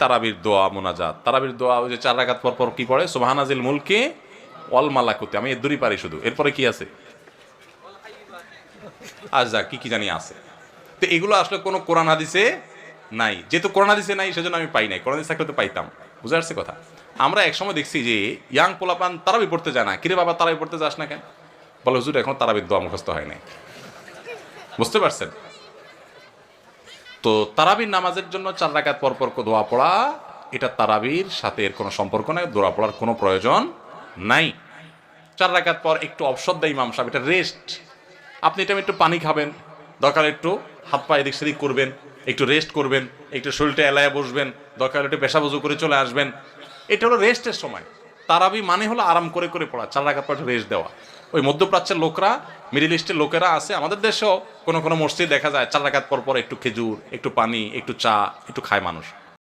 তারাবির দোয়া মোনাজাত, তারাবির দোয়া ওই যে 4 রাকাত পর পর কি পড়ে, সুবহানাজিল মুলকি ওয়াল মালাকুতি, আমি এর দূরই পারি শুধু। এরপরে কি আছে, আজা কি কি জানি আছে। তো এগুলো আসলে কোনো কোরআন হাদিসে নাই, যেহেতু কোরআন হাদিসে নাই সেজন্য আমি পাই নাই, কোরআন হাদিস থাকলে তো পাইতাম। বুঝে আসছে কথা? আমরা একসময় দেখছি যে ইয়াং পোলাপান তারাবি পড়তে যায় না, কিরে বাবা তারাবি পড়তে যাস না কেন, বলে হুজুর এখন তারাবির দোয়া মুখস্থ হয় নাই। বুঝতে পারছেন? তো তারাবির নামাজের জন্য 4 রাকাত পর পর দোয়া পড়া, এটা তারাবির সাথে এর কোনো সম্পর্ক নাই, দোয়া পড়ার কোনো প্রয়োজন নাই। 4 রাকাত পর একটু অবসর দেয় ইমাম সাহেব, এটা রেস্ট। আপনি এটা একটু পানি খাবেন, দরকার একটু হাত পা এদিক সেদিক করবেন, একটু রেস্ট করবেন, একটু শরীরটা এলায় বসবেন, দরকার একটু পেশাব উজু করে চলে আসবেন। এটা হলো রেস্টের সময়। তারাবি মানে হলো আরাম করে করে পড়া, 4 রাকাত পর রেস্ট দেওয়া। ওই মধ্যপ্রাচ্যের লোকরা, মিডিল ইস্টের লোকেরা আছে, আমাদের দেশেও কোনো কোনো মসজিদ দেখা যায় 4 রাকাত পর পর একটু খেজুর, একটু পানি, একটু চা, একটু খায় মানুষ।